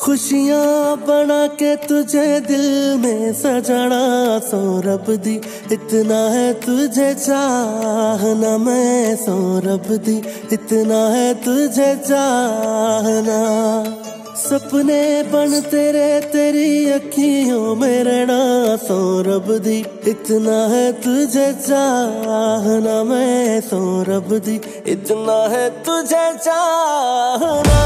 खुशियाँ बना के तुझे दिल में सजाना सौरभ दी, इतना है तुझे चाहना मैं सौरभ दी, इतना है तुझे चाहना। सपने बन तेरे तेरी अखियों में रहना सौरभ दी, इतना है तुझे चाहना मैं सौरभ दी, इतना है तुझे चाहना।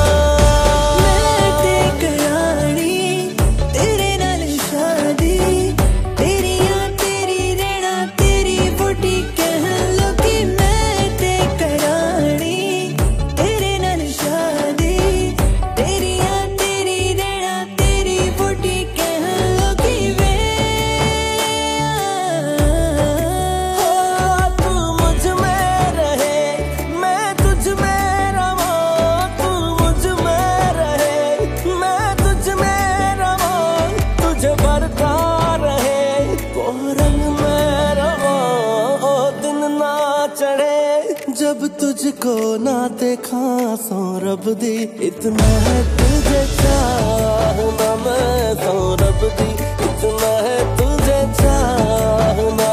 जब तुझको ना देखा सौरभ दी, इतना है तुझे चाहना मैं सौरभ दी, इतना है तुझे चाहना।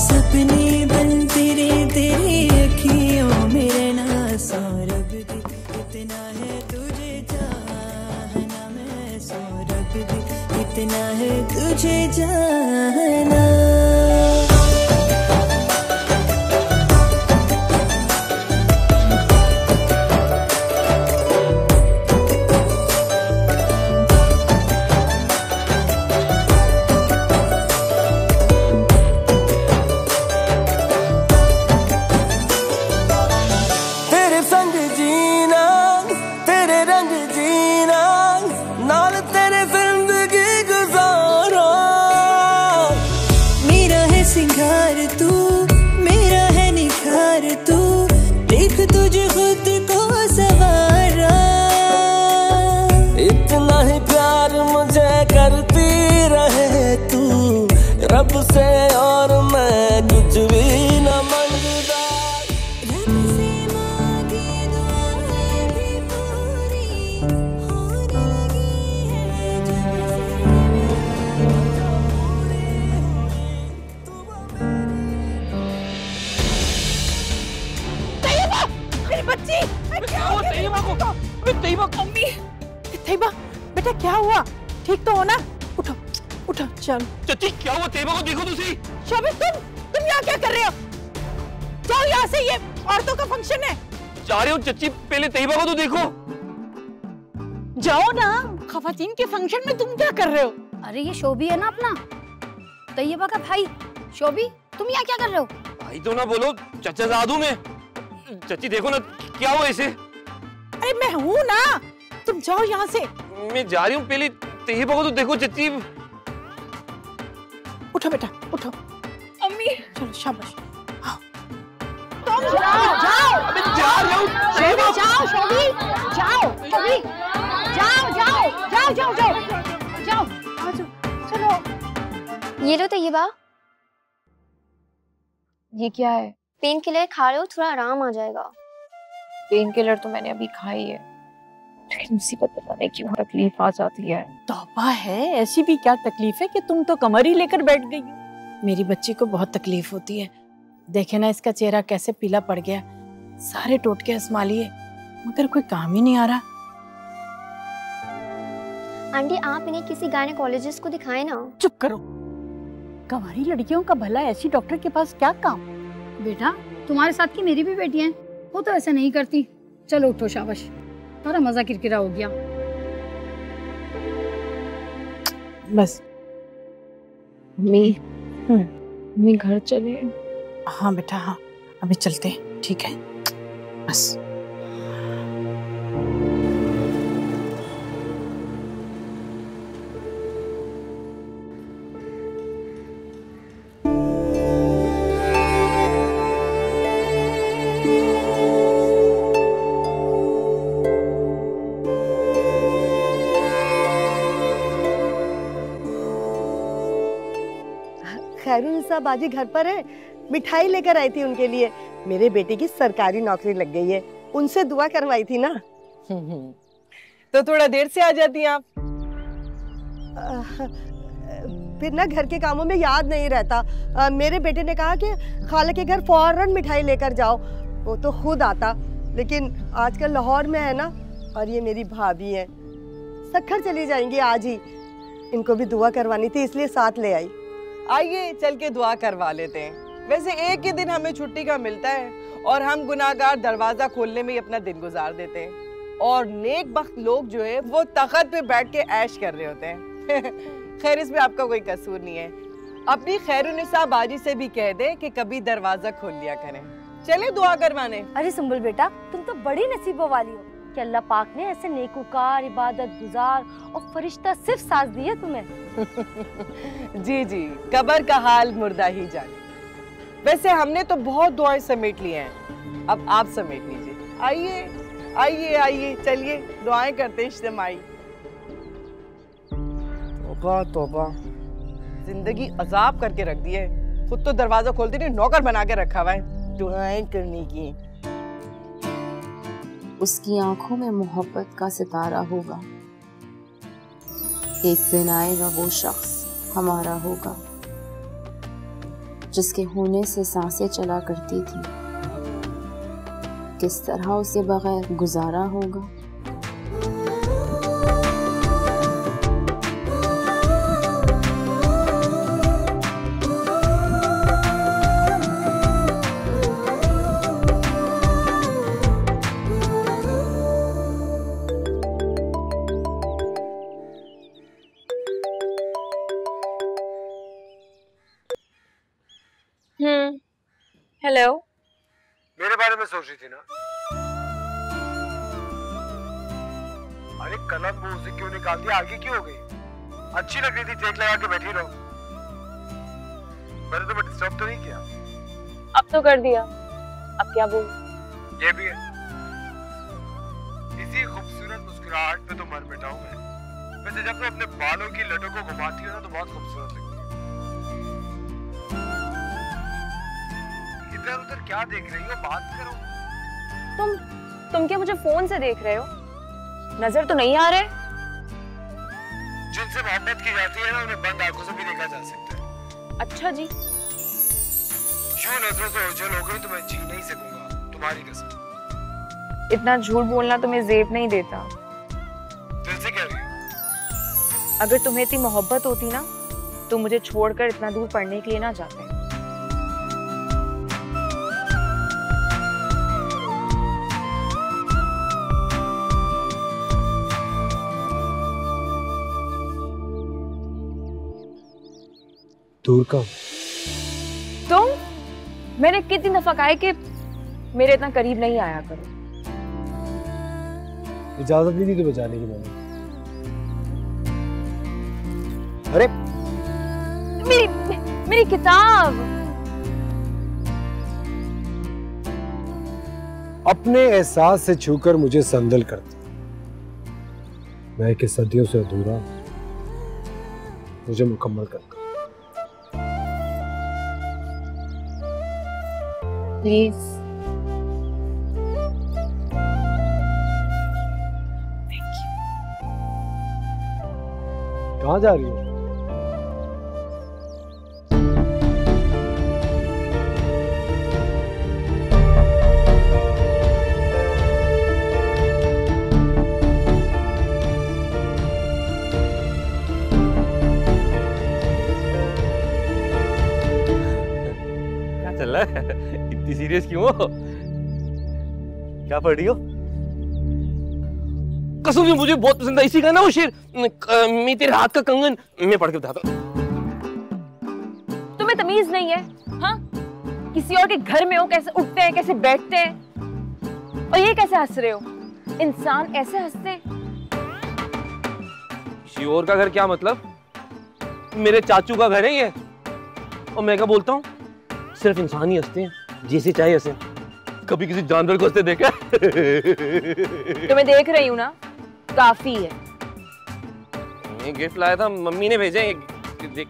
सपने बन तेरे तेरी अखियों में रहना सौरभ दी, इतना है तुझे चाहना मैं सौरभ दी, इतना है तुझे चाहना। सिंगार तू मेरा है निखार तू, देख तुझे खुद को सवारा। इतना ही प्यार मुझे करती रहे तू रब से, और मैं कुछ भी न मांगता। रब से मांगी दुआएं भी पूरी होने लगी है जब बच्ची क्या हुआ तैयबा को? तैयबा मम्मी, तैयबा बेटा क्या हुआ? ठीक तो हो ना? उठो उठो चल। चाची क्या हुआ तैयबा को? देखो तुसी। शोभित तुम यहाँ क्या कर रहे हो? जाओ यहाँ से, ये औरतों का फंक्शन है। जा रहे हो चाची, पहले तैयबा को तो देखो। जाओ ना, खवातीन के फंक्शन में तुम क्या कर रहे हो? अरे ये शोभी है ना अपना, तैयबा का भाई। शोभी तुम यहाँ क्या कर रहे हो? भाई तो ना बोलो, चाचा जादू में। चाची देखो ना क्या हुआ इसे। अरे मैं हूँ ना, तुम जाओ यहाँ से। मैं जा रही हूँ, पहले तैयबा को तो देखो चाची। उठो बेटा उठो। अम्मी चलो शाबाश। हाँ। तुम जाओ जाओ। मैं जा रहा हूँ। शोभी जाओ, शोभी जाओ, शोभी जाओ जाओ जाओ जाओ जाओ जाओ आ जाओ चलो। ये लो तैयबा। ये क्या है? पेन किलर खा रहे हो, थोड़ा आराम आ जाएगा। पेन किलर तो मैंने अभी खाई है, लेकिन मुसीबत पता नहीं क्यों तकलीफ आ जाती है। तौबा है, ऐसी भी क्या तकलीफ है कि तुम तो कमर ही लेकर बैठ गई हो। मेरी बच्ची को बहुत तकलीफ होती है, देखे ना इसका चेहरा कैसे पीला पड़ गया। सारे टोटके आजमा लिए मगर कोई काम ही नहीं आ रहा। आंटी आप इन्हें किसी गायनेकोलॉजिस्ट को दिखाएं ना। चुप करो, कंवारी लड़कियों का भला ऐसी डॉक्टर के पास क्या काम? बेटा तुम्हारे साथ की मेरी भी बेटी है, वो तो ऐसा नहीं करती। चलो उठो शाबाश, थोड़ा मजा किरकिरा हो गया। बस मम्मी घर चले। हाँ बेटा हाँ, अभी चलते हैं, ठीक है बस। खैरुनिसा बाजी घर पर है, मिठाई लेकर आई थी उनके लिए। मेरे बेटे की सरकारी नौकरी लग गई है, उनसे दुआ करवाई थी ना। तो थोड़ा देर से आ जाती हैं आप। फिर ना घर के कामों में याद नहीं रहता। मेरे बेटे ने कहा कि खाला के घर फौरन मिठाई लेकर जाओ, वो तो खुद आता, लेकिन आजकल लाहौर में है ना, और ये मेरी भाभी है, सक्खर चली जाएंगी आज ही। इनको भी दुआ करवानी थी इसलिए साथ ले आई। आइए चल के दुआ करवा लेते हैं। वैसे एक ही दिन हमें छुट्टी का मिलता है और हम गुनाहगार दरवाजा खोलने में ही अपना दिन गुजार देते हैं, और नेक बख्त लोग जो है वो तख्त पे बैठ के ऐश कर रहे होते हैं। खैर इसमें आपका कोई कसूर नहीं है। अपनी खैरुन्निसा बाजी से भी कह दे कि कभी दरवाजा खोल लिया करें। चले दुआ करवाने। अरे सुंबुल बेटा, तुम तो बड़ी नसीबों वाली हो कि अल्लाह पाक ने ऐसे नेकूकार, इबादत गुजार और फरिश्ता सिर्फ साथ दिया तुम्हें। जी जी, कब्र का हाल मुर्दा ही जाने। वैसे हमने तो बहुत दुआएं समेट ली हैं, अब आप समेट लीजिए। आइए आइए आइए, चलिए दुआएं करते हैं इज्तिमाई। तौबा तौबा, जिंदगी अजाब करके रख दी है। खुद तो दरवाजा खोलते नहीं, नौकर बना के रखा हुआ है दुआएं करने की। उसकी आंखों में मोहब्बत का सितारा होगा। एक दिन आएगा वो शख्स हमारा होगा, जिसके होने से सांसें चला करती थी। किस तरह उसे बगैर गुजारा होगा। हेलो, मेरे बारे में सोच रही थी ना? अरे कलम मुंह से क्यों निकाल दिया? आगे क्यों हो गई? अच्छी लग रही थी, टेक लगा के बैठी रहो। मैंने तुम्हें डिस्टर्ब तो नहीं किया? अब तो कर दिया, अब क्या बोल? ये भी है, इसी खूबसूरत मुस्कुराहट पे तो मर बैठा हूं मैं। वैसे जब तुम अपने बालों की लटों को घुमाती हो ना तो बहुत खूबसूरत लगती है। इधर उधर क्या देख रही हो? बात करो। तुम क्या मुझे फोन से देख रहे हो? नजर तो नहीं आ रहे? जिनसे मोहब्बत की जाती है ना उन्हें बंद आंखों से भी देखा जा सकता है। अच्छा जी। यूं नजरों से ओझल हो गई तो मैं जी नहीं सकूंगा, तुम्हारी कसम। इतना झूठ बोलना तुम्हें जेब नहीं देता। दिल से कह रही हो? अगर तुम्हें इतनी मोहब्बत होती ना तो मुझे छोड़कर इतना दूर पढ़ने के लिए ना जाते। दूर का तुम, मैंने कितनी दफा कहा है कि मेरे इतना करीब नहीं आया करो। इजाजत नहीं दी तो बचाने की मैंने। अरे मेरी किताब। अपने एहसास से छूकर मुझे संदल करती, मैं कि सदियों से अधूरा मुझे मुकम्मल करता। प्लीज। कहाँ जा रही हो? क्या चल रहा है? इतनी सीरियस क्यों हो? क्या पढ़ रही हो? कसम से मुझे बहुत पसंद है। इसी का ना वो शेर, मैं तेरे हाथ का कंगन, मैं पढ़ के बताता हूँ। तुम्हें तमीज नहीं है? हाँ, किसी और के घर में हो, कैसे उठते हैं, कैसे बैठते हैं, और ये कैसे हंस रहे हो? इंसान ऐसे हंसते? किसी और का घर क्या मतलब? मेरे चाचू का घर है ये। और मैं क्या बोलता हूँ, सिर्फ इंसान ही हंसते हैं, जैसे चाहे हंसे। कभी किसी जानवर को हंसते देखा? तो मैं देख रही हूँ ना, काफी है। ये गिफ्ट लाया था, मम्मी ने भेजा। देख,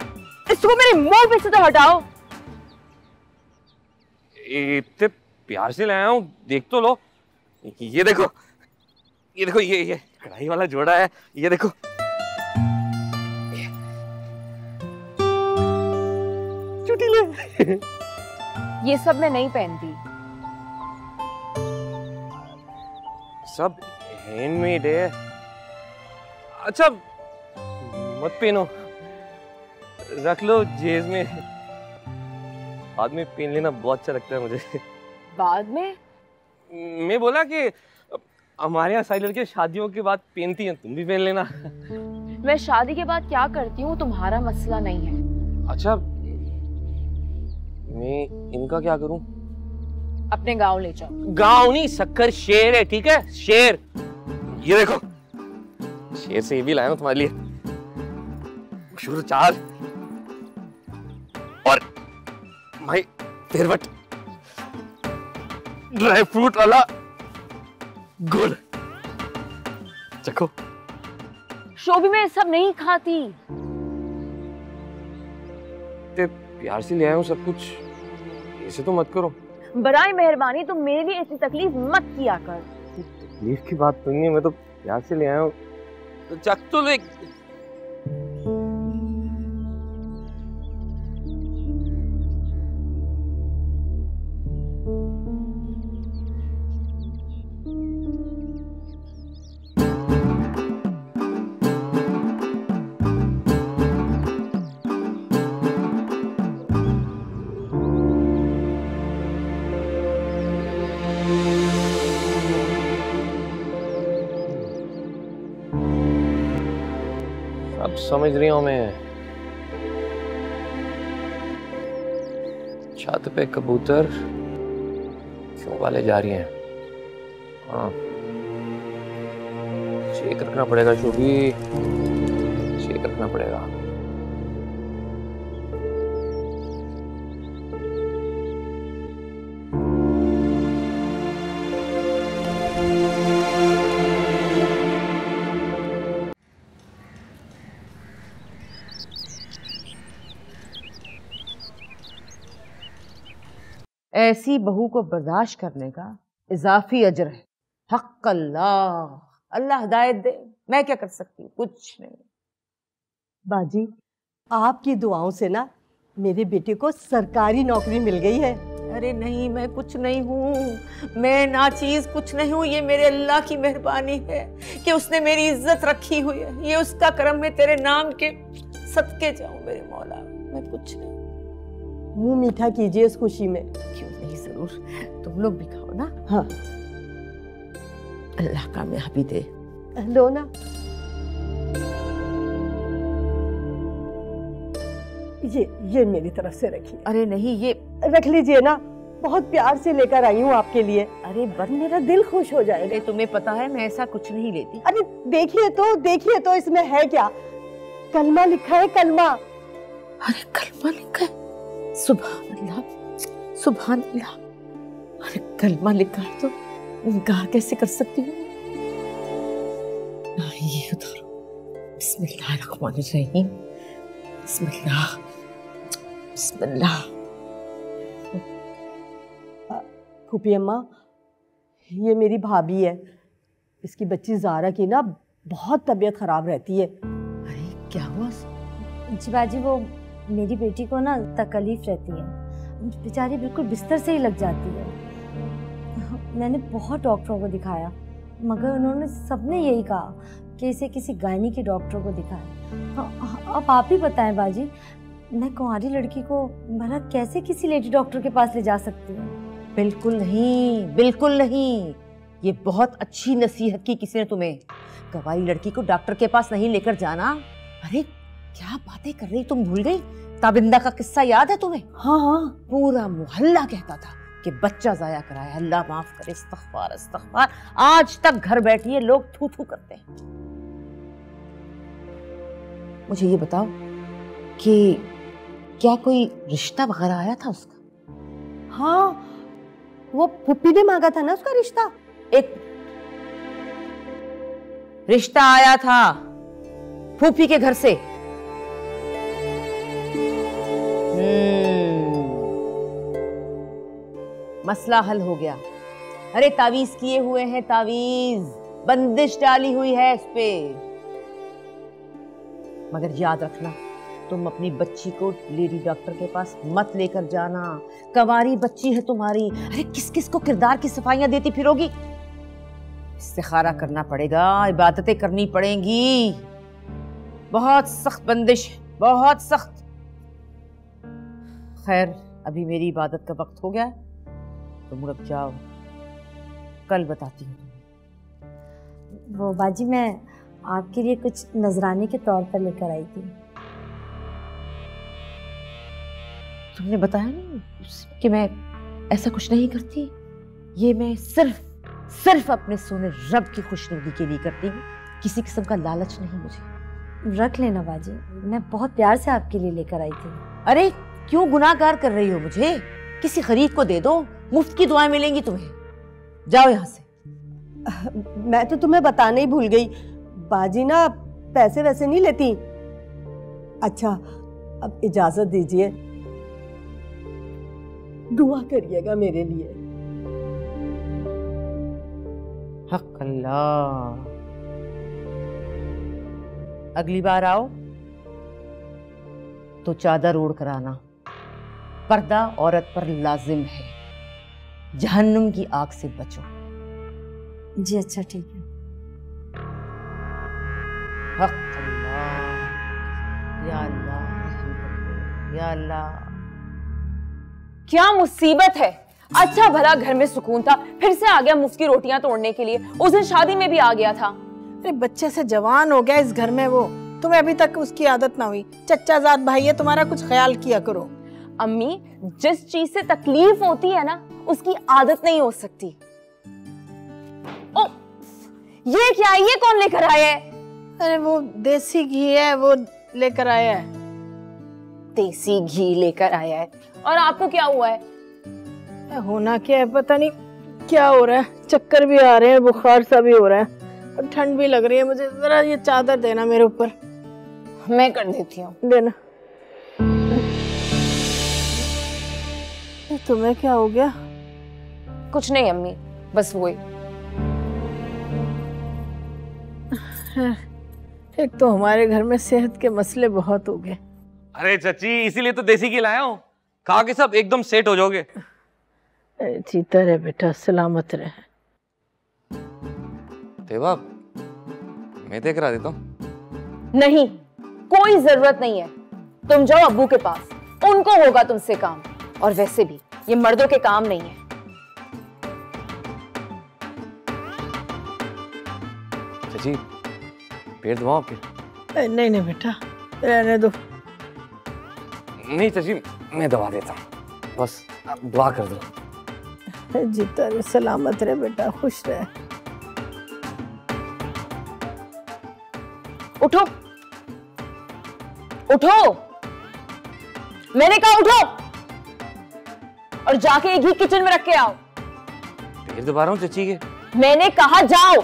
इसको मेरे मुंह पे से तो हटाओ। इतने प्यार से लाया हूँ, देख तो लो। ये देखो, ये देखो, ये कढ़ाई वाला जोड़ा है, ये देखो। चुटीले। ये सब मैं नहीं पहनती। सब हैंडमेड है। अच्छा मत पहनो, रख लो जेब में, बाद में पहन लेना, बहुत अच्छा लगता है मुझे। बाद में? मैं बोला कि हमारे यहाँ सारी लड़कियां शादियों के बाद पहनती हैं, तुम भी पहन लेना। मैं शादी के बाद क्या करती हूँ तुम्हारा मसला नहीं है। अच्छा मैं इनका क्या करूं? अपने गांव ले जाओ। गांव नहीं, शक्कर शेर है, ठीक है? शेर। ये देखो, शेर से ये भी लाया हूं तुम्हारे लिए, मशहूर चाल और माय फेवरेट ड्राई फ्रूट वाला गुड़। चखो। शोभी मैं सब नहीं खाती। ते प्यार से ले आया हूं सब कुछ, ऐसे तो मत करो। बराए मेहरबानी तुम मेरे लिए इतनी तकलीफ मत किया कर। तकलीफ की बात तो नहीं है, मैं तो प्यार से ले आया हूं, तो चख तो ले। अब समझ रही हूं मैं। छत पे कबूतर क्यों पाले जा रही हैं? हाँ, चेक रखना पड़ेगा शोभी, चेक रखना पड़ेगा। ऐसी बहू को बर्दाश्त करने का इजाफी अजर है। हक अल्लाह, अल्लाह हिदायत दे, मैं क्या कर सकती हूँ? कुछ नहीं। बाजी, आपकी दुआओं से ना मेरे बेटे को सरकारी नौकरी मिल गई है। अरे नहीं, मैं कुछ नहीं हूँ, मैं नाचीज कुछ नहीं हूँ। ये मेरे अल्लाह की मेहरबानी है कि उसने मेरी इज्जत रखी हुई है। ये उसका करम है, तेरे नाम के सदके जाऊं मेरे मौला। मैं कुछ नहीं। मुंह मीठा कीजिए इस खुशी में। क्यों नहीं, जरूर, तुम लोग भी खाओ ना। हाँ, अल्लाह कामयाबी दे। लो ना। ये मेरी तरफ से रखिए। अरे नहीं, ये रख लीजिए ना, बहुत प्यार से लेकर आई हूँ आपके लिए। अरे बस मेरा दिल खुश हो जाएगा। तुम्हें पता है मैं ऐसा कुछ नहीं लेती। अरे देखिए तो इसमें है क्या? कलमा लिखा है, कलमा। अरे कलमा लिखा है? सुभान अल्लाह, सुभान अल्लाह। अरे कलमा लिखा है तो इनकार कैसे कर सकती हूँ? ये उतारो। बिस्मिल्लाहिर्रहमानिर्रहीम। बिस्मिल्लाह, बिस्मिल्लाह। फूफी अम्मा, ये मेरी भाभी है। इसकी बच्ची ज़ारा की ना बहुत तबीयत खराब रहती है। अरे क्या हुआ? जी बाजी, वो मेरी बेटी को ना तकलीफ रहती है, बेचारी बिल्कुल बिस्तर से ही लग जाती है। मैंने बहुत डॉक्टरों को दिखाया, मगर उन्होंने सबने यही कहा कि इसे किसी गायनी के डॉक्टर को दिखाएं। अब आप ही बताएं बाजी, मैं कुंवारी लड़की को भला कैसे किसी लेडी डॉक्टर के पास ले जा सकती हूँ? बिल्कुल नहीं, बिल्कुल नहीं। ये बहुत अच्छी नसीहत की किसी ने तुम्हें। कुंवारी लड़की को डॉक्टर के पास नहीं लेकर जाना। अरे क्या बातें कर रही, तुम भूल गई? ताबिंदा का किस्सा याद है तुम्हें? हाँ हाँ। पूरा मोहल्ला कहता था कि बच्चा जाया कराया, अल्लाह माफ करे, इस्तग़फ़ार इस्तग़फ़ार। आज तक घर बैठिए लोग थू थू करते हैं। मुझे ये बताओ कि क्या कोई रिश्ता वगैरह आया था उसका? हाँ, वो फूफी ने मांगा था ना उसका रिश्ता। एक रिश्ता आया था फूफी के घर से। मसला हल हो गया। अरे तावीज किए हुए हैं, तावीज। बंदिश डाली हुई है इस पे। मगर याद रखना, तुम अपनी बच्ची को लेडी डॉक्टर के पास मत लेकर जाना। कंवारी बच्ची है तुम्हारी। अरे किस किस को किरदार की सफाइयां देती फिरोगी? इस्तिखारा करना पड़ेगा, इबादतें करनी पड़ेंगी। बहुत सख्त बंदिश, बहुत सख्त। खैर, अभी मेरी इबादत का वक्त हो गया, तुम अब जाओ, कल बताती हूँ तुम्हें। वो बाजी, मैं आपके लिए कुछ नजराने के तौर पर लेकर आई थी। तुमने बताया नहीं कि मैं ऐसा कुछ नहीं करती। ये मैं सिर्फ अपने सोने रब की खुशनुदी के लिए करती हूँ। किसी किस्म का लालच नहीं मुझे। रख लेना बाजी, मैं बहुत प्यार से आपके लिए लेकर आई थी। अरे क्यों गुनाहगार कर रही हो मुझे? किसी गरीब को दे दो, मुफ्त की दुआएं मिलेंगी तुम्हें। जाओ यहाँ से। मैं तो तुम्हें बताना ही भूल गई, बाजी ना पैसे वैसे नहीं लेती। अच्छा, अब इजाजत दीजिए, दुआ करिएगा मेरे लिए। हक अल्लाह। अगली बार आओ तो चादर ओढ़ कर आना। पर्दा औरत पर लाजिम है। जहन्नुम की आग से बचो। जी अच्छा, ठीक है। हक अल्लाह, या अल्लाह, या अल्लाह। क्या मुसीबत है? अच्छा भला घर में सुकून था, फिर से आ गया मुफ्त की रोटियां तोड़ने के लिए। उस दिन शादी में भी आ गया था। अरे बच्चे से जवान हो गया इस घर में वो, तुम्हें अभी तक उसकी आदत ना हुई। चच्चा जात भाई है तुम्हारा, कुछ ख्याल किया करो। अम्मी, जिस चीज से तकलीफ होती है ना, उसकी आदत नहीं हो सकती। ओ, ये क्या है? ये कौन लेकर आया है? अरे वो देसी घी है, वो लेकर आया है। देसी घी लेकर आया है? और आपको क्या हुआ है? होना क्या है पता नहीं क्या हो रहा है। चक्कर भी आ रहे हैं, बुखार सा भी हो रहा है, और ठंड भी लग रही है मुझे। जरा ये चादर देना मेरे ऊपर। मैं कर देती हूँ। देना। तुम्हें क्या हो गया? कुछ नहीं अम्मी, बस वही। एक तो हमारे घर में सेहत के मसले बहुत हो गए। अरे चची, इसीलिए तो देसी घी लाया हूँ। खा के सब एकदम सेट हो जाओगे। जीता रहे बेटा, सलामत रहे। देवा, मैं देख रहा देता हूँ। नहीं, कोई जरूरत नहीं है। तुम जाओ अब्बू के पास, उनको होगा तुमसे काम। और वैसे भी ये मर्दों के काम नहीं है। चची, पेट दबाओ आपके? नहीं नहीं बेटा, रहने दो। नहीं चची, मैं दबा देता हूँ, बस आप दुआ कर दो। जीता रहे, सलामत रहे बेटा, खुश रहे। उठो, उठो, मैंने कहा उठो, और जाके ये घी किचन में रख के आओ। पेट दबा रहा हूँ चची के। मैंने कहा जाओ।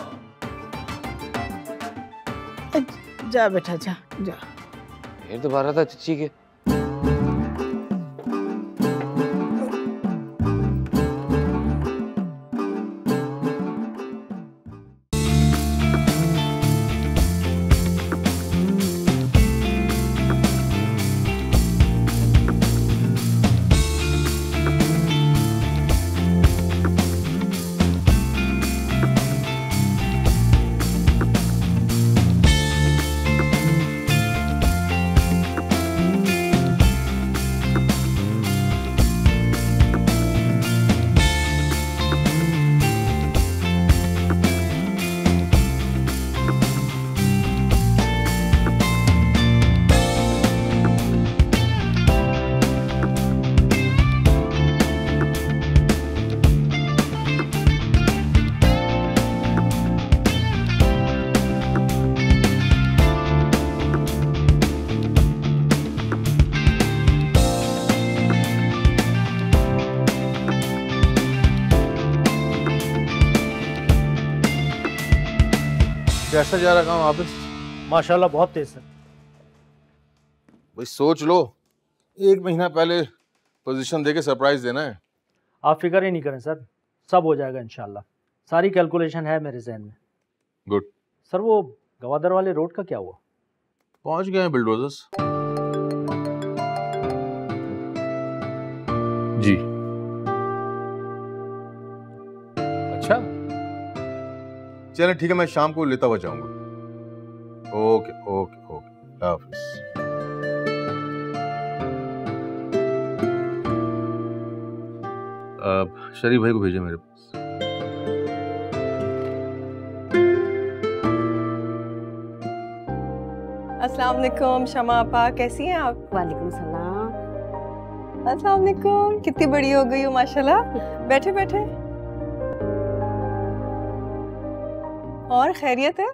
जा बेटा, जा जा। पेट दबा रहा था चची के। कैसा जा रहा काम वापस? माशाल्लाह बहुत तेज है। भाई सोच लो, 1 महीना पहले पोजीशन देके सरप्राइज देना है। आप फिक्र ही नहीं करें सर, सब हो जाएगा इंशाल्लाह। सारी कैलकुलेशन है मेरे जहन में। गुड। सर वो गवादर वाले रोड का क्या हुआ? पहुंच गए हैं बिल्डोजर्स। जी। अच्छा चलें ठीक है, मैं शाम को लेता हुआ जाऊंगा। ओके ओके ओके, हाफिज। शरीफ भाई को भेजिए मेरे पास। अस्सलाम वालेकुम शमा आपा, कैसी हैं आप? वालेकुम सलाम। अस्सलाम वालेकुम, कितनी बड़ी हो गई हो माशाल्लाह। बैठे बैठे। और खैरियत है?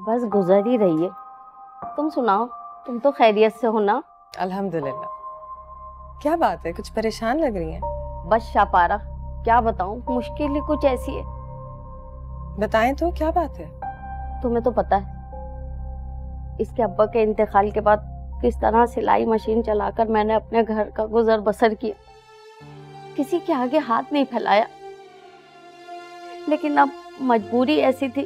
बस गुजर ही रही है। तुम सुनाओ, तुम तो खैरियत से हो ना? अल्हम्दुलिल्लाह। क्या बात है, कुछ परेशान लग रही हैं? बस शापारा, क्या बताऊं, मुश्किल ही कुछ ऐसी है। बताएं तो, क्या बात है? तुम्हें तो पता है इसके अब्बा के इंतकाल के बाद किस तरह सिलाई मशीन चलाकर मैंने अपने घर का गुजर बसर किया, किसी के आगे हाथ नहीं फैलाया। लेकिन अब मजबूरी ऐसी थी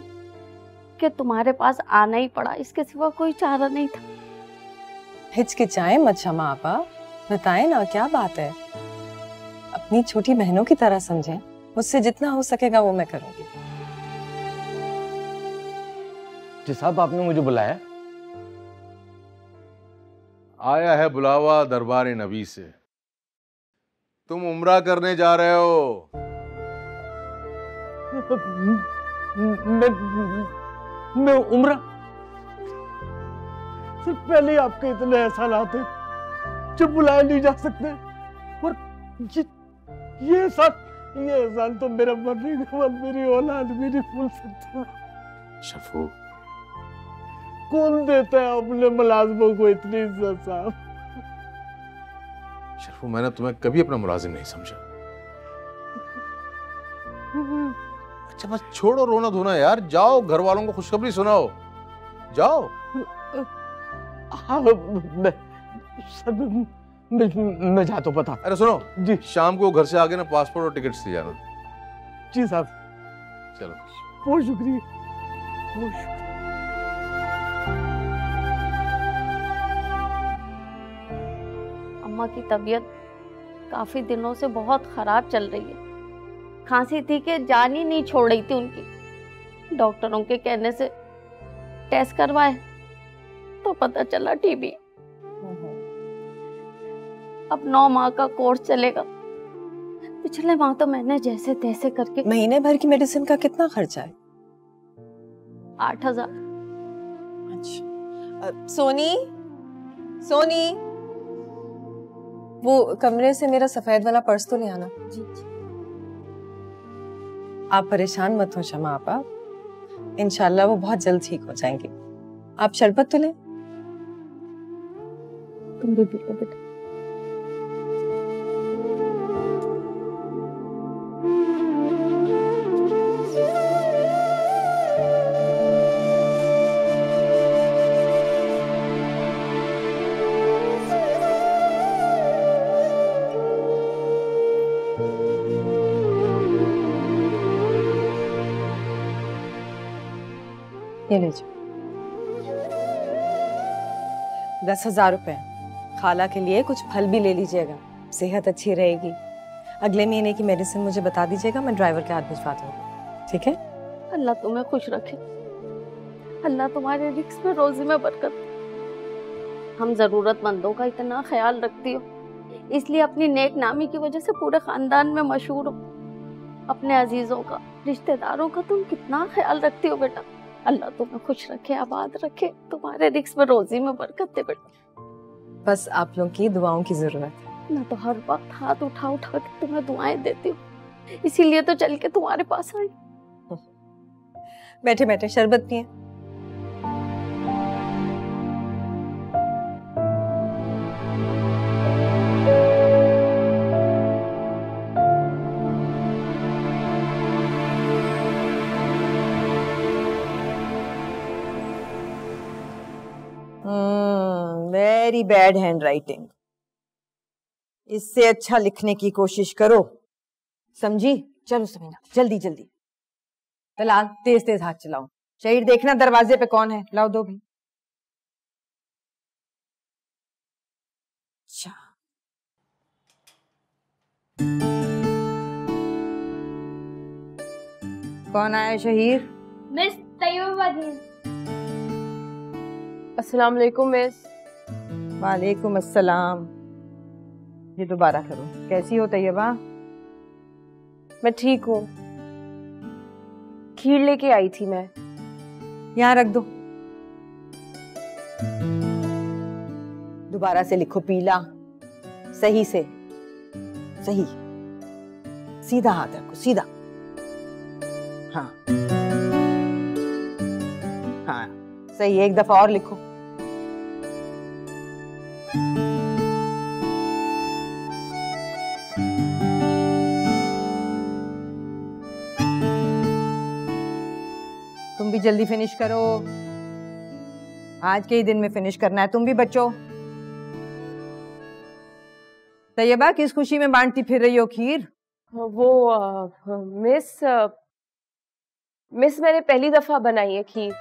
कि तुम्हारे पास आना ही पड़ा, इसके सिवा कोई चारा नहीं था। हिचकिचाएं मत शमा आपा, बताएं ना क्या बात है। अपनी छोटी बहनों की तरह समझें, मुझसे जितना हो सकेगा वो मैं करूंगी। जी साहब, आपने मुझे बुलाया? आया है बुलावा दरबार नबी से। तुम उम्रा करने जा रहे हो। मैं उम्रा? सिर्फ पहले आपके इतने एहसानात हैं जो बुलाए नहीं जा सकते, और ये एहसान तो मेरा मरने के बाद मेरी औलाद भी नहीं भूल सकती। शफू, कौन देता है अपने मुलाजमों को इतनी इज्जत साहब? शफू, मैंने तुम्हें कभी अपना मुलाजिम नहीं समझा। अच्छा बस छोड़ो रोना धोना यार, जाओ घर वालों को खुशखबरी सुनाओ, जाओ। हाँ मैं जाता हूँ, पता। अरे सुनो जी, शाम को घर से आगे ना पासपोर्ट और टिकट से जाना। जी साहब। चलो, बहुत शुक्रिया, बहुत शुक्रिया। अम्मा की तबीयत काफी दिनों से बहुत खराब चल रही है। खांसी थी कि जान ही नहीं छोड़ रही थी उनकी। डॉक्टरों के कहने से टेस्ट करवाए तो पता चला टीबी। अब 9 माह का कोर्स चलेगा। पिछले माह तो मैंने जैसे तैसे करके। महीने भर की मेडिसिन का कितना खर्चा है? 8,000। अच्छा सोनी, सोनी, वो कमरे से मेरा सफेद वाला पर्स तो ले आना। जी जी। आप परेशान मत हो शमा आपा, इंशाल्लाह वो बहुत जल्द ठीक हो जाएंगी। आप शरबत तो लें। तुम भी पी लो बेटा। ये लीजिए 10,000 रुपए। खाला के लिए कुछ फल भी ले लीजिएगा, सेहत अच्छी रहेगी। अगले महीने की मेडिसिन मुझे बता दीजिएगा, मैं ड्राइवर के हाथ भिजवा दूंगी, ठीक है? अल्लाह तुम्हें खुश रखे, अल्लाह तुम्हारे रिस्क में रोजी में बरकत। हम जरूरतमंदों का इतना ख्याल रखती हो, इसलिए अपनी नेक नामी की वजह से पूरे खानदान में मशहूर हो। अपने अजीजों का, रिश्तेदारों का तुम कितना ख्याल रखती हो बेटा। अल्लाह तुम्हें खुश रखे, आबाद रखे, तुम्हारे रिस्क में रोजी में बरकत दे बेटा। बस आप लोगों की दुआओं की जरूरत है। मैं तो हर वक्त हाथ उठा उठा के तुम्हें दुआएं देती हूँ, इसीलिए तो चल के तुम्हारे पास आई। बैठे बैठे शरबत पिए। Very bad hand writing. इससे अच्छा लिखने की कोशिश करो, समझी? चलो समीना जल्दी जल्दी। फिलहाल तेज तेज हाथ चलाओ। शहीर देखना दरवाजे पे कौन है, लाओ दो भी। अच्छा कौन आया शहीर? मिस तैयबा जी। अस्सलाम वालेकुम मिस। वालेकुम अस्सलाम। ये दोबारा करो। कैसी हो तैयबा? मैं ठीक हूँ। खीर लेके आई थी मैं। यहाँ रख दो। दोबारा से लिखो पीला, सही से, सही, सीधा हाथ रखो, सीधा। हाँ हाँ सही, एक दफा और लिखो। तुम भी जल्दी फिनिश करो, आज के ही दिन में फिनिश करना है। तुम भी बच्चों। तैयबा किस खुशी में बांटती फिर रही हो खीर? वो मिस मैंने पहली दफा बनाई है खीर।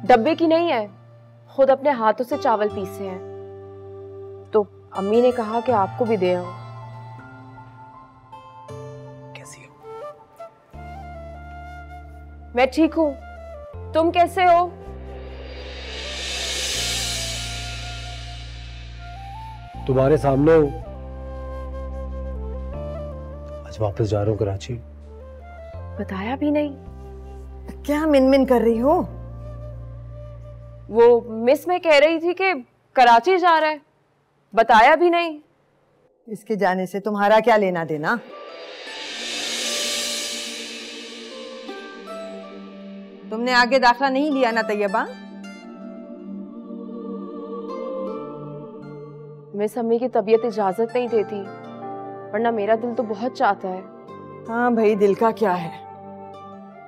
डब्बे की नहीं है, खुद अपने हाथों से चावल पीसे हैं। तो अम्मी ने कहा कि आपको भी दे आओ। कैसी हो? मैं ठीक हूँ, तुम कैसे हो? तुम्हारे सामने हूं। आज वापस जा रहा हूं कराची। बताया भी नहीं। क्या मिन कर रही हो? वो मिस मैं कह रही थी कि कराची जा रहा है, बताया भी नहीं। इसके जाने से तुम्हारा क्या लेना देना? तुमने आगे दाखला नहीं लिया ना तैयबा? मिस अम्मी की तबीयत इजाजत नहीं देती, वरना मेरा दिल तो बहुत चाहता है। हाँ भाई, दिल का क्या है,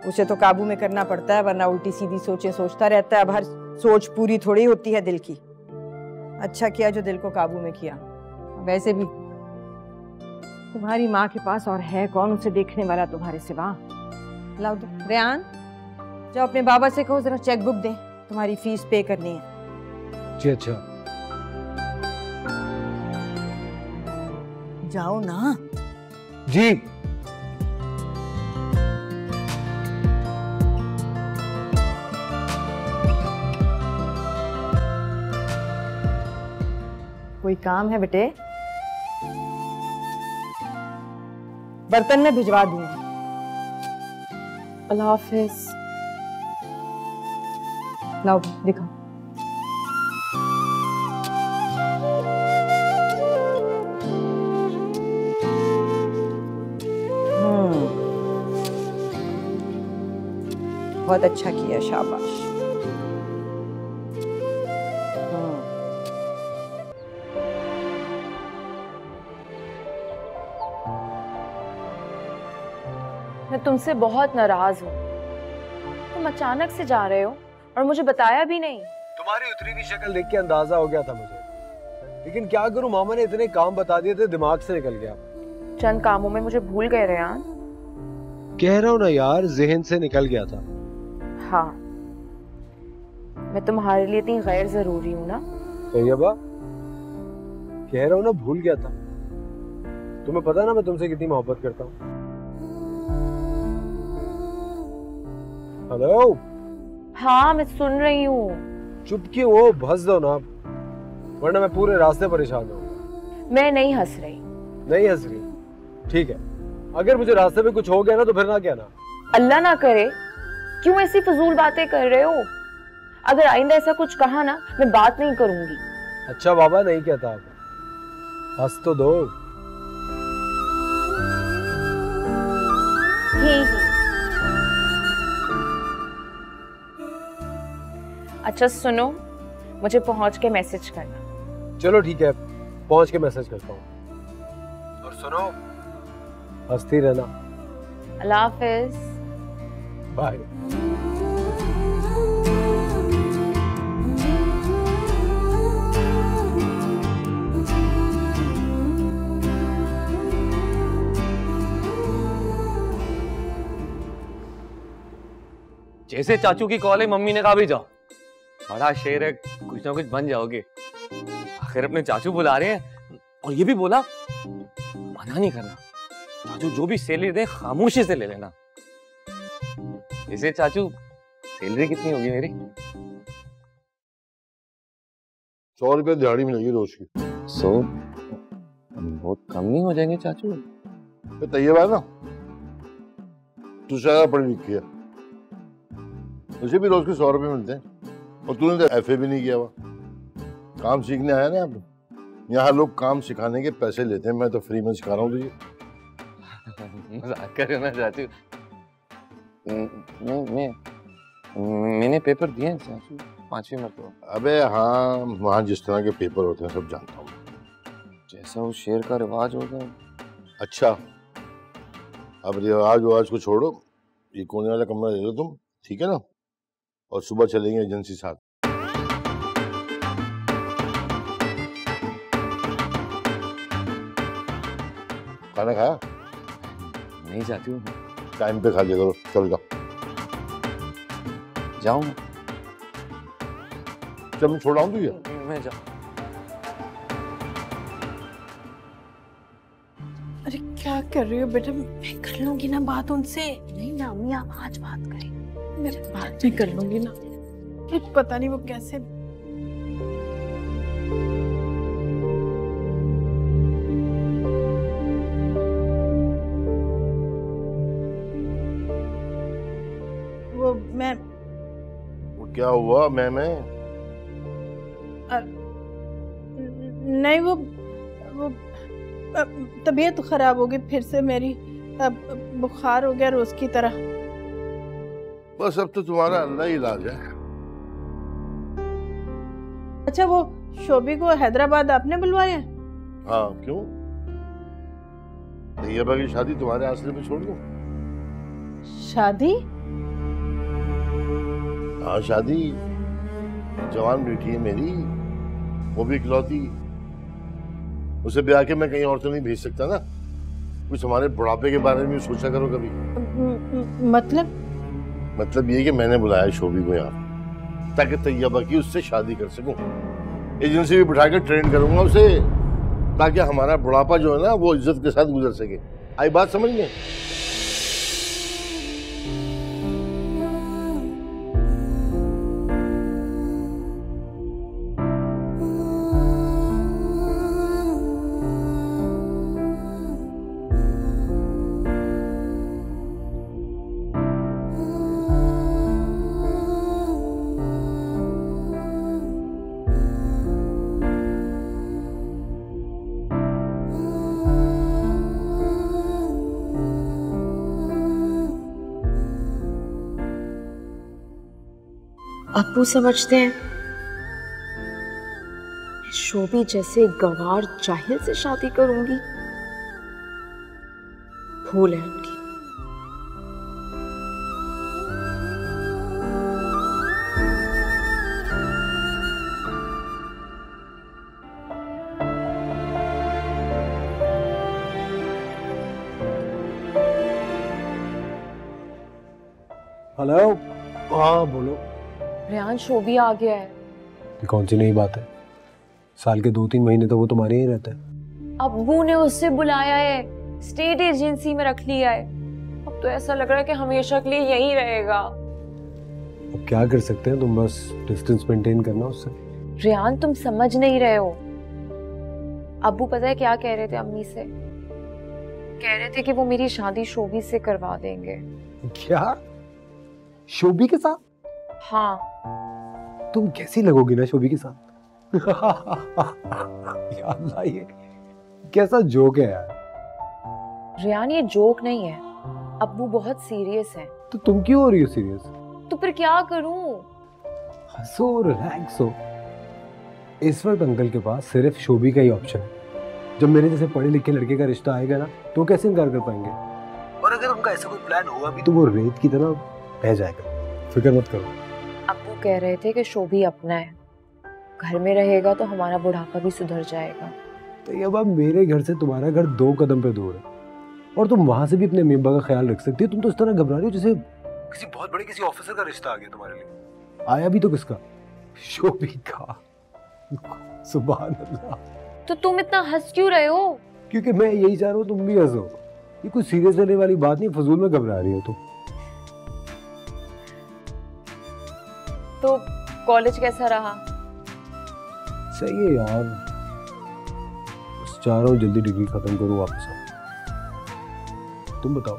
उसे तो काबू में करना पड़ता है, वरना उल्टी सीधी सोचें सोचता रहता है। अब हर सोच पूरी थोड़ी होती है दिल की। अच्छा किया जो दिल को काबू में किया। वैसे भी तुम्हारी माँ के पास और है कौन उसे देखने वाला तुम्हारे सिवा? लाओ दो। रेहान जाओ अपने बाबा से कहो जरा चेक बुक दें, तुम्हारी फीस पे करनी है। जी अच्छा। जाओ ना। जी। कोई काम है बेटे? बर्तन में भिजवा दूंगी। अल्लाह हाफिज। लाओ दिखाओ। बहुत अच्छा किया, शाबाश। मैं तुमसे बहुत नाराज हूँ। तुम अचानक से जा रहे हो और मुझे बताया भी नहीं। तुम्हारी उतरी हुई शक्ल देख के अंदाजा हो गया था मुझे, लेकिन क्या करूं, मामा ने इतने काम बता दिए थे, दिमाग से निकल गया। चंद कामों में मुझे भूल गए रेहान। कह रहा हूं ना यार, जहन से निकल गया था। हाँ, मैं तुम्हारे लिए इतनी गैर जरूरी हूँ ना? तैयबा कह रहा हूं ना, भूल गया था। तुम्हें पता ना मैं तुमसे कितनी मोहब्बत करता हूँ। हेलो। हाँ मैं सुन रही हूँ। चुप क्यों हो? हंस दो ना, वरना मैं पूरे रास्ते परेशान हूँ। मैं नहीं हंस रही। नहीं हंस रही? ठीक है, अगर मुझे रास्ते में कुछ हो गया ना तो फिर ना कहना। अल्लाह ना करे, क्यों ऐसी फजूल बातें कर रहे हो? अगर आइंदा ऐसा कुछ कहा ना, मैं बात नहीं करूंगी। अच्छा बाबा, नहीं कहता। हंस तो दो। अच्छा सुनो, मुझे पहुंच के मैसेज करना। चलो ठीक है, पहुंच के मैसेज करता हूँ। और सुनो, हंसती रहना। अल्लाह हाफिज। बाय। जैसे चाचू की कॉल है मम्मी ने कहा भी जाओ, बड़ा शेर है, कुछ ना कुछ बन जाओगे। आखिर अपने चाचू बुला रहे हैं और ये भी बोला मना नहीं करना, चाचू जो भी सैलरी दे खामोशी से ले लेना। इसे चाचू सैलरी कितनी होगी मेरी? 100 रुपए दिहाड़ी मिलेगी रोज की। 100 बहुत कम नहीं हो जाएंगे चाचू? तो तैयब है ना, तू शायद पढ़ी लिखी है, उसे भी रोज के 100 रुपए मिलते हैं और तूने तो FA भी नहीं किया हुआ। काम सीखने आया ना आप, यहाँ लोग काम सिखाने के पैसे लेते हैं, मैं तो फ्री में सिखा रहा हूँ तुझे। मजाक कर रहे हो ना चाचू? मैंने पेपर दिए हैं चाचू 5वीं मरतबा। अबे हाँ, वहाँ जिस तरह के पेपर होते हैं सब जानता हूँ। जैसा उस शेर का रिवाज होगा। अच्छा, अब रिवाज को छोड़ो, ये कोने वाला कमरा ले लो तुम, ठीक है ना? और सुबह चलेंगे एजेंसी साथ। खाना खाया? नहीं चाचू। टाइम पे खा लिया करो, चल जाओ। जाऊँ? चल मैं छोड़ आऊँ तुझे। मैं जाऊँ। अरे क्या कर रही हो बेटा? मैं कर लूंगी ना बात उनसे। नहीं ना अम्मी, आप आज बात करें। मैं बात में कर लूंगी ना, पता नहीं वो कैसे। वो क्या हुआ? मैं नहीं, वो तबीयत खराब हो गई फिर से मेरी, बुखार हो गया रोज की तरह। बस अब तो तुम्हारा अल्लाह ही इलाज है। अच्छा, वो शोभी को हैदराबाद आपने बुलवाया? हाँ, क्यों? तैयबा की शादी तुम्हारे आसरे पे छोड़ दूं? शादी? हाँ शादी, जवान बेटी है मेरी, वो भी इकलौती, उसे ब्याह के मैं कहीं और तो नहीं भेज सकता ना। कुछ हमारे बुढ़ापे के बारे में सोचा करो कभी। मतलब ये कि मैंने बुलाया शोभी को यहाँ ताकि तैयबा की उससे शादी कर सकूं। एजेंसी भी बिठा के ट्रेन करूंगा उसे, ताकि हमारा बुढ़ापा जो है ना वो इज्जत के साथ गुजर सके। आई बात समझ में? अप्पू समझते हैं शोभी जैसे गंवार जाहिल से शादी करूंगी? भूल है उनकी। हेलो। हाँ बोलो। रेहान, शोभी आ गया है। ये कौन सी नई बात है? साल के 2-3 महीने तो वो तुम्हारे ही रहता है। अब्बू ने उससे बुलाया है, स्टेट एजेंसी में रख लिया है। अब तो ऐसा लग रहा है कि हमेशा के लिए यहीं रहेगा। अब क्या कर सकते हैं, तुम बस डिस्टेंस मेंटेन करना उससे। रेहान, तुम समझ नहीं रहे हो। अब्बू पता है क्या कह रहे थे अम्मी से? कह रहे थे कि वो मेरी शादी शोभी से करवा देंगे। क्या? शोभी के साथ? हाँ। तुम कैसी लगोगी ना शोभी के साथ? या अल्लाह, ये कैसा जोक है यार। रेहान, ये जोक नहीं है, अब्बू बहुत सीरियस हैं। तो तुम क्यों हो रही हो सीरियस? तो फिर क्या करूं? हंसो, रिलैक्स हो। इस वक्त अंकल के पास सिर्फ शोभी का ही ऑप्शन है। जब मेरे जैसे पढ़े लिखे लड़के का रिश्ता आएगा ना, तो कैसे इनकार कर पाएंगे? और अगर उनका ऐसा कोई प्लान हुआ भी तो वो रेत की तरह बह जाएगा। फिक्र मत करो। अब्बू कह रहे थे कि शोभी अपना है, घर में रहेगा तो हमारा बुढ़ापा भी सुधर जाएगा। तो अब मेरे घर से तुम्हारा घर 2 कदम पे दूर है और तुम वहां से भी अपने अम्मी अब्बा का ख्याल रख सकती हो। तुम तो इस तरह घबरा रही हो जैसे किसी बहुत बड़े किसी ऑफिसर का रिश्ता आ गया तुम्हारे लिए। आया भी तो किसका? शोभी का। सुभान अल्लाह। तो तुम इतना हंस क्यों रहे हो? क्योंकि मैं यही चाह रहा हूँ तुम भी हंसो। ये कोई सीरियस लेने वाली बात नहीं, फजूल में घबरा रही हो तुम। तो कॉलेज कैसा रहा? सही है यार, बस चाह रहा हूँ जल्दी डिग्री खत्म करूँ, वापस आऊँ। तुम बताओ।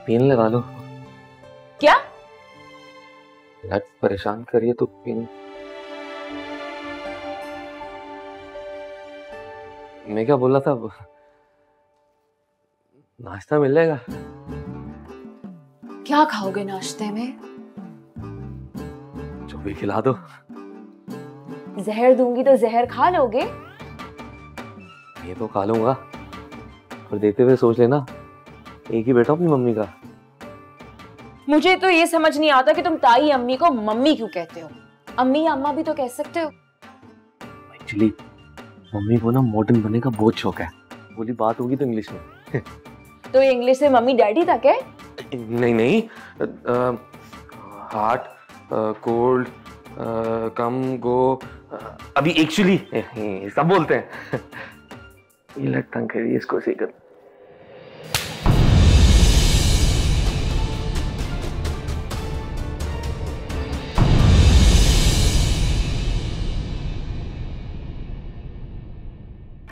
पेन लगा लो। क्या? लट परेशान करिए तो पेन। मैं क्या बोल रहा था, नाश्ता मिल जाएगा? क्या खाओगे नाश्ते में? जो भी खिला दो। जहर दूंगी तो जहर खा लोगे? ये तो खा लूंगा, पर देते हुए सोच लेना एक ही बेटा अपनी मम्मी का। मुझे तो ये समझ नहीं आता कि तुम ताई अम्मी को मम्मी क्यों कहते हो? अम्मी या अम्मा भी तो कह सकते हो। एक्चुअली मम्मी को ना मॉडर्न बनने का बहुत शौक है। बोली बात होगी तो इंग्लिश में। तो ये इंग्लिश से मम्मी डैडी तक है? नहीं नहीं, हार्ट, कोल्ड, कम, गो, अभी एक्चुअली सब बोलते हैं। ये लट तंग करिए इसको सही कर।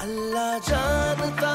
अल्लाह जानता